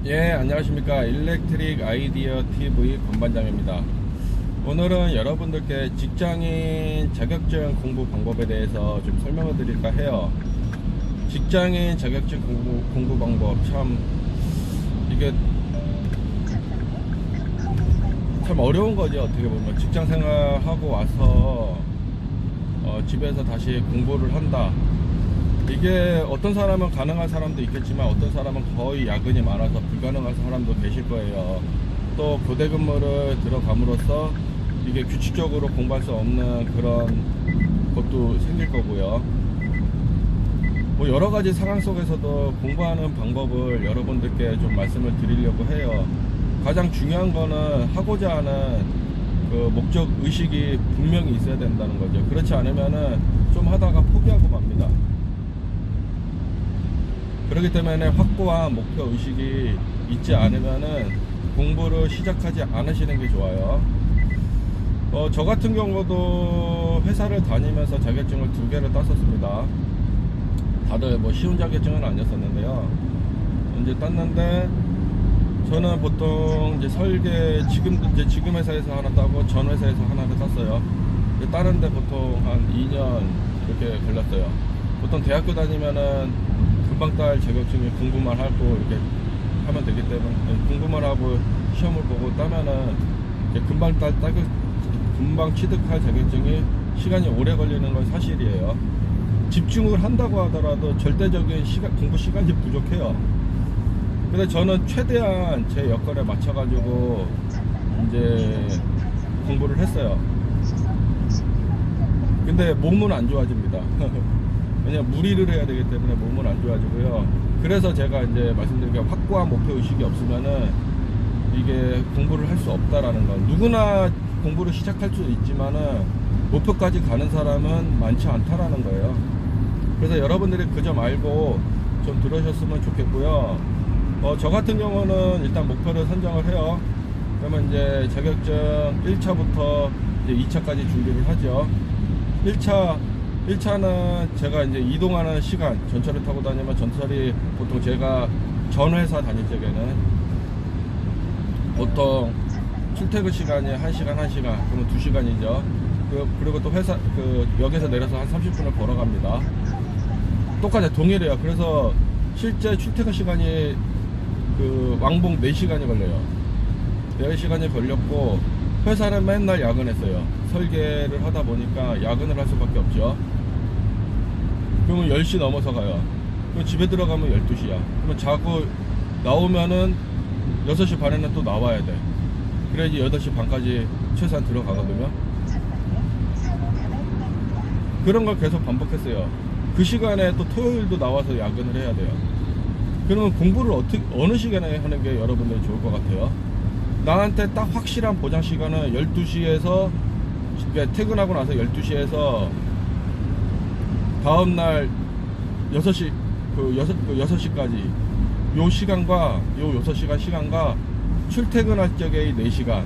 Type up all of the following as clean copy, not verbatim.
예, 안녕하십니까. 일렉트릭 아이디어 TV 권반장입니다. 오늘은 여러분들께 직장인 자격증 공부 방법에 대해서 좀 설명을 드릴까 해요. 직장인 자격증 공부 방법, 이게 참 어려운 거죠. 어떻게 보면 직장 생활하고 와서 집에서 다시 공부를 한다. 이게 어떤 사람은 가능한 사람도 있겠지만 어떤 사람은 거의 야근이 많아서 불가능한 사람도 계실 거예요. 또 교대 근무를 들어감으로써 이게 규칙적으로 공부할 수 없는 그런 것도 생길 거고요. 뭐 여러 가지 상황 속에서도 공부하는 방법을 여러분들께 좀 말씀을 드리려고 해요. 가장 중요한 거는 하고자 하는 그 목적 의식이 분명히 있어야 된다는 거죠. 그렇지 않으면은 좀 하다가 포기하고 맙니다. 그렇기 때문에 확고한 목표 의식이 있지 않으면은 공부를 시작하지 않으시는 게 좋아요. 저 같은 경우도 회사를 다니면서 자격증을 2개를 땄었습니다. 다들 뭐 쉬운 자격증은 아니었었는데요. 이제 땄는데 저는 보통 이제 설계 지금 회사에서 하나 따고 전 회사에서 하나를 땄어요. 따는데 보통 한 2년 이렇게 걸렸어요. 보통 대학교 다니면은 금방 딸 자격증이 공부만 하고 이렇게 하면 되기 때문에 공부만 하고 시험을 보고 따면은 금방 취득할 자격증이 시간이 오래 걸리는 건 사실이에요. 집중을 한다고 하더라도 절대적인 공부 시간이 부족해요. 근데 저는 최대한 제 여건에 맞춰가지고 이제 공부를 했어요. 근데 몸은 안 좋아집니다. 왜냐면 무리를 해야 되기 때문에 몸은 안 좋아지고요. 그래서 제가 이제 말씀드린 게 확고한 목표 의식이 없으면은 이게 공부를 할 수 없다라는 건, 누구나 공부를 시작할 수 있지만은 목표까지 가는 사람은 많지 않다라는 거예요. 그래서 여러분들이 그 점 알고 좀 들으셨으면 좋겠고요. 저 같은 경우는 일단 목표를 선정을 해요. 그러면 이제 자격증 1차부터 이제 2차까지 준비를 하죠. 1차는 제가 이제 이동하는 시간, 전철을 타고 다니면 전철이 보통 제가 전 회사 다닐 적에는 보통 출퇴근 시간이 1시간, 그러면 2시간이죠. 그리고 또 역에서 내려서 한 30분을 걸어갑니다. 똑같이 동일해요. 그래서 실제 출퇴근 시간이 왕복 4시간이 걸려요. 4시간이 걸렸고, 회사는 맨날 야근했어요. 설계를 하다 보니까 야근을 할 수밖에 없죠. 그러면 10시 넘어서 가요. 그럼 집에 들어가면 12시야. 그러면 자고 나오면은 6시 반에는 또 나와야 돼. 그래야지 8시 반까지 최소한 들어가거든요. 그런 걸 계속 반복했어요. 그 시간에 또 토요일도 나와서 야근을 해야 돼요. 그러면 공부를 어느 시간에 하는 게 여러분들이 좋을 것 같아요? 나한테 딱 확실한 보장 시간은 12시에서, 퇴근하고 나서 12시에서 다음날 6시, 6시까지 요 시간과 요 6시간 시간과 출퇴근할 적의 4시간,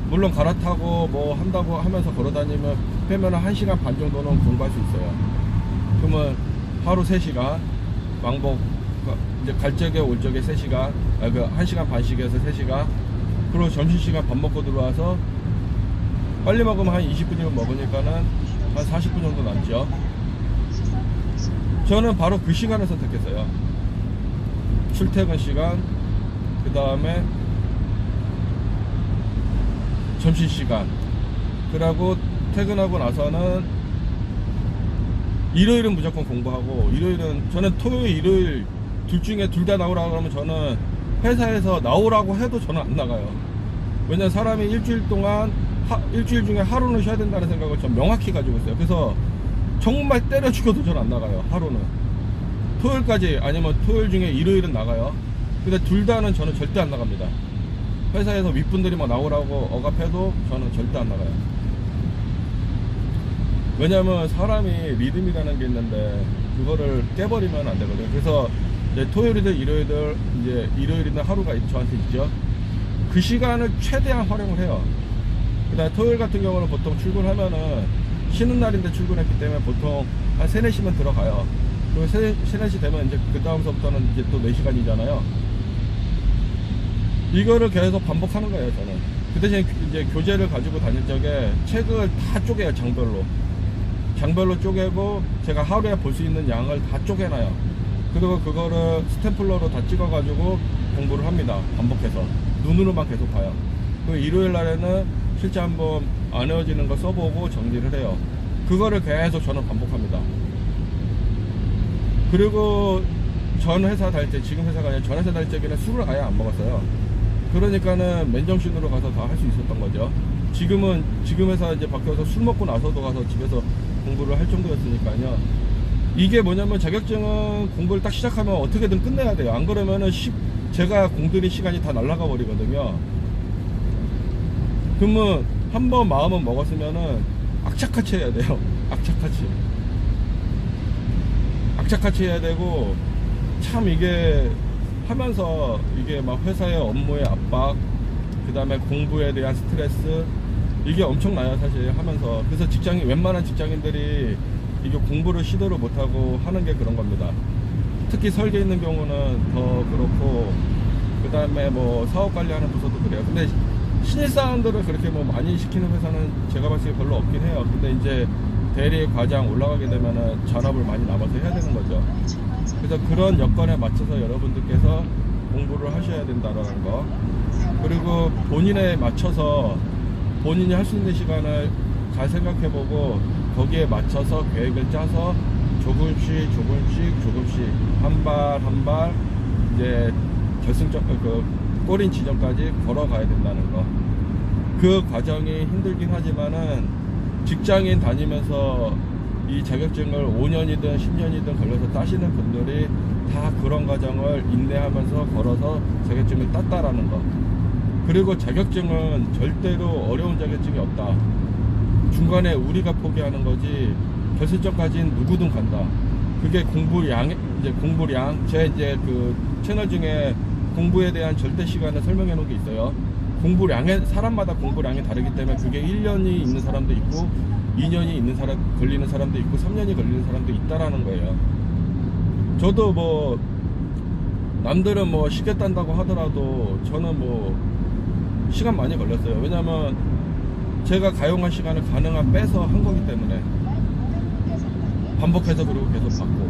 물론 갈아타고 뭐 한다고 하면서 걸어다니면 빼면 1시간 반 정도는 공부할 수 있어요. 그러면 하루 3시간 왕복, 이제 갈 적에 올 적에 3시간, 1시간 반씩해서 3시간, 그리고 점심시간 밥 먹고 들어와서 빨리 먹으면 한 20분이면 먹으니까는 한 40분 정도 남죠. 저는 바로 그 시간을 선택했어요. 출퇴근 시간, 그 다음에 점심시간, 그리고 퇴근하고 나서는 일요일은 무조건 공부하고, 저는 토요일, 일요일 둘 중에 둘 다 나오라고 그러면 저는 회사에서 나오라고 해도 저는 안 나가요. 왜냐면 사람이 일주일 중에 하루는 쉬어야 된다는 생각을 전 명확히 가지고 있어요. 그래서 정말 때려 죽여도 저는 안 나가요. 하루는 토요일까지, 아니면 토요일 중에 일요일은 나가요. 근데 둘 다는 저는 절대 안 나갑니다. 회사에서 윗분들이 막 나오라고 억압해도 저는 절대 안 나가요. 왜냐면 사람이 리듬이라는 게 있는데 그거를 깨버리면 안 되거든요. 그래서 이제 토요일이든 일요일이든 하루가 저한테 있죠. 그 시간을 최대한 활용을 해요. 그 다음에 토요일 같은 경우는 보통 출근하면은 쉬는 날인데 출근했기 때문에 보통 한 3, 4시면 들어가요. 그리고 3, 4시 되면 이제 그 다음서부터는 이제 또 4시간이잖아요. 이거를 계속 반복하는 거예요, 저는. 그 대신 이제 교재를 가지고 다닐 적에 책을 다 쪼개요, 장별로 쪼개고, 제가 하루에 볼 수 있는 양을 다 쪼개놔요. 그리고 그거를 스탬플러로 다 찍어가지고 공부를 합니다. 반복해서. 눈으로만 계속 봐요. 그 일요일 날에는 실제 한번 안 외워지는 거 써보고 정리를 해요. 그거를 계속 저는 반복합니다. 그리고 전 회사 다닐 때, 지금 회사가 아니라 전 회사 다닐 때는 술을 아예 안 먹었어요. 그러니까는 맨정신으로 가서 다 할 수 있었던 거죠. 지금 회사 이제 바뀌어서 술 먹고 나서도 가서 집에서 공부를 할 정도였으니까요. 이게 뭐냐면 자격증은 공부를 딱 시작하면 어떻게든 끝내야 돼요. 안 그러면은 제가 공들인 시간이 다 날아가 버리거든요. 그러면 한번 마음은 먹었으면은 악착같이 해야 돼요. 악착같이 해야 되고, 참 이게 하면서 이게 막 회사의 업무의 압박, 그 다음에 공부에 대한 스트레스, 이게 엄청나요, 사실 하면서. 그래서 웬만한 직장인들이 이게 공부를 시도를 못하고 하는 게 그런 겁니다. 특히 설계 있는 경우는 더 그렇고, 그 다음에 뭐 사업 관리하는 부서도 그래요. 근데 신입사원들을 그렇게 뭐 많이 시키는 회사는 제가 봤을 때 별로 없긴 해요. 근데 이제 대리, 과장 올라가게 되면은 전업을 많이 남아서 해야 되는 거죠. 그래서 그런 여건에 맞춰서 여러분들께서 공부를 하셔야 된다는 거. 그리고 본인에 맞춰서 본인이 할 수 있는 시간을 잘 생각해보고 거기에 맞춰서 계획을 짜서 조금씩 한 발 이제 결승점, 꼬린 지점까지 걸어가야 된다는 거. 그 과정이 힘들긴 하지만은 직장인 다니면서 이 자격증을 5년이든 10년이든 걸려서 따시는 분들이 다 그런 과정을 인내하면서 걸어서 자격증을 땄다라는 거. 그리고 자격증은 절대로 어려운 자격증이 없다. 중간에 우리가 포기하는 거지 결승점까지는 누구든 간다. 그게 공부량, 제 이제 그 채널 중에 공부에 대한 절대 시간을 설명해 놓은 게 있어요. 사람마다 공부량이 다르기 때문에 그게 1년이 있는 사람도 있고 2년이 걸리는 사람도 있고 3년이 걸리는 사람도 있다라는 거예요. 저도 뭐 남들은 뭐 쉽게 딴다고 하더라도 저는 뭐 시간 많이 걸렸어요. 왜냐면 제가 가용한 시간을 가능한 빼서 한 거기 때문에 반복해서 그리고 계속 받고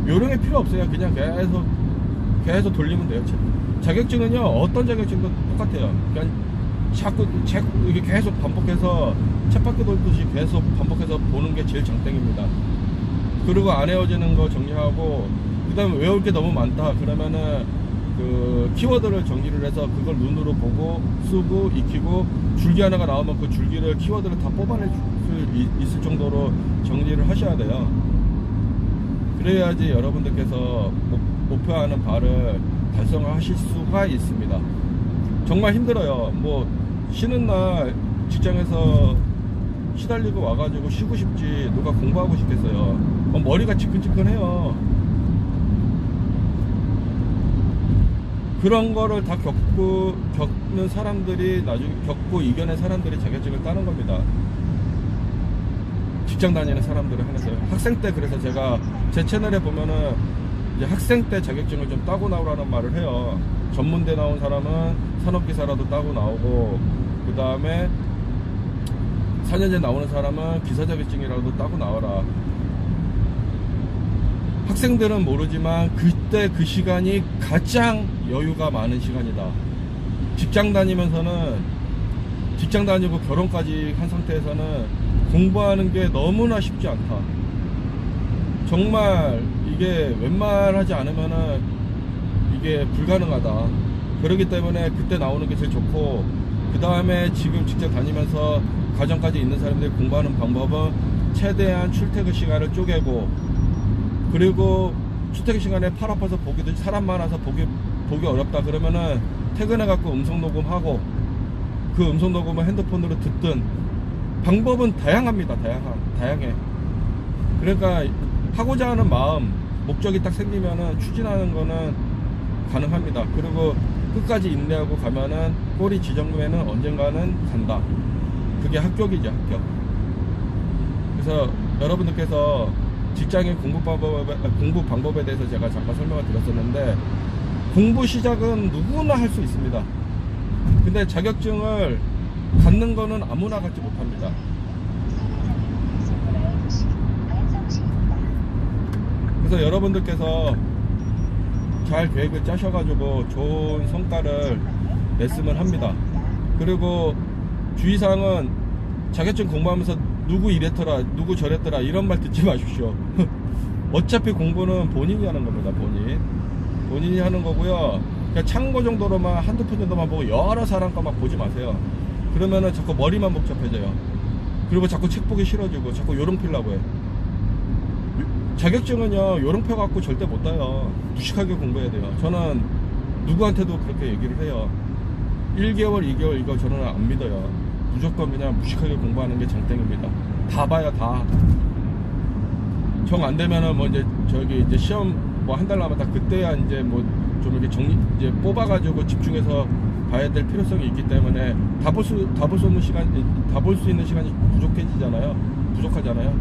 요령이 필요 없어요. 그냥 계속 돌리면 돼요. 자격증은요 어떤 자격증도 똑같아요. 그냥 자꾸 이게 계속 반복해서 쳇바퀴 돌듯이 계속 반복해서 보는 게 제일 장땡입니다. 그리고 안 외워지는 거 정리하고, 그 다음에 외울 게 너무 많다 그러면은 그 키워드를 정리를 해서 그걸 눈으로 보고 쓰고 익히고, 줄기 하나가 나오면 그 줄기를 키워드를 다 뽑아낼 수 있을 정도로 정리를 하셔야 돼요. 그래야지 여러분들께서 목표하는 바를 달성하실 수가 있습니다. 정말 힘들어요. 뭐 쉬는 날 직장에서 시달리고 와가지고 쉬고 싶지 누가 공부하고 싶겠어요. 머리가 지끈지끈해요. 그런 거를 다 겪는 사람들이 나중에 겪고 이겨낸 사람들이 자격증을 따는 겁니다. 직장 다니는 사람들을 하면서. 학생 때 그래서 제가 제 채널에 보면은 이제 학생 때 자격증을 좀 따고 나오라는 말을 해요. 전문대 나온 사람은 산업기사라도 따고 나오고, 그 다음에 4년제 나오는 사람은 기사 자격증이라도 따고 나와라. 학생들은 모르지만 그때 그 시간이 가장 여유가 많은 시간이다. 직장 다니고 결혼까지 한 상태에서는 공부하는 게 너무나 쉽지 않다. 정말 이게 웬만하지 않으면은 이게 불가능하다. 그렇기 때문에 그때 나오는 게 제일 좋고, 그 다음에 지금 직장 다니면서 가정까지 있는 사람들이 공부하는 방법은 최대한 출퇴근 시간을 쪼개고, 그리고 출퇴근 시간에 팔 아파서 보기도, 사람 많아서 보기 어렵다 그러면은 퇴근해갖고 음성 녹음하고, 그 음성 녹음을 핸드폰으로 듣든, 방법은 다양합니다. 다양해. 그러니까 하고자 하는 마음, 목적이 딱 생기면은 추진하는 거는 가능합니다. 그리고 끝까지 인내하고 가면은 꼬리 지점에는 언젠가는 간다. 그게 합격이죠, 합격. 그래서 여러분들께서 직장인 공부 방법에 대해서 제가 잠깐 설명을 드렸었는데, 공부 시작은 누구나 할 수 있습니다. 근데 자격증을 갖는 거는 아무나 갖지 못합니다. 그래서 여러분들께서 잘 계획을 짜셔가지고 좋은 성과를 냈으면 합니다. 그리고 주의사항은 자격증 공부하면서 누구 이랬더라 누구 저랬더라 이런 말 듣지 마십시오. 어차피 공부는 본인이 하는 겁니다. 본인이 하는 거고요. 그냥 참고 정도로만 한두 편 정도만 보고 여러 사람 거 막 보지 마세요. 그러면은 자꾸 머리만 복잡해져요. 그리고 자꾸 책 보기 싫어지고 자꾸 요령 피려고 해. 자격증은요 요령표 갖고 절대 못 따요. 무식하게 공부해야 돼요. 저는 누구한테도 그렇게 얘기를 해요. 1개월 2개월 이거 저는 안 믿어요. 무조건 그냥 무식하게 공부하는 게 장땡입니다. 다 봐요. 다 정 안 되면은 뭐 이제 시험 뭐 한 달 남았다 그때야 이제 뭐 좀 이렇게 이제 뽑아가지고 집중해서 봐야 될 필요성이 있기 때문에 다 볼 수 있는 시간이 부족하잖아요.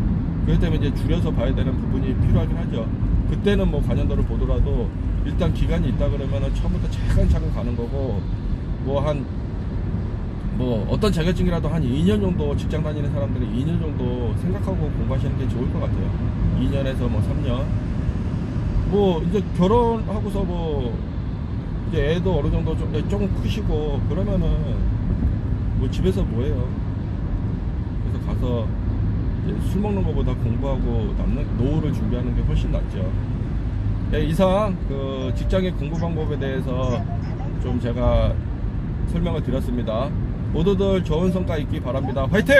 그렇기 때문에 이제 줄여서 봐야 되는 부분이 필요하긴 하죠. 그때는 뭐 관련도를 보더라도 일단 기간이 있다 그러면은 처음부터 차근차근 가는 거고 뭐 어떤 자격증이라도 한 2년 정도 직장 다니는 사람들이 2년 정도 생각하고 공부하시는 게 좋을 것 같아요. 2년에서 뭐 3년. 뭐 이제 결혼하고서 뭐 이제 애도 어느 정도 조금 크시고 그러면은 뭐 집에서 뭐해요. 그래서 가서 이제 술 먹는 것보다 공부하고 남는 노후를 준비하는 게 훨씬 낫죠. 네, 이상 그 직장의 공부 방법에 대해서 좀 제가 설명을 드렸습니다. 모두들 좋은 성과 있기 바랍니다. 화이팅!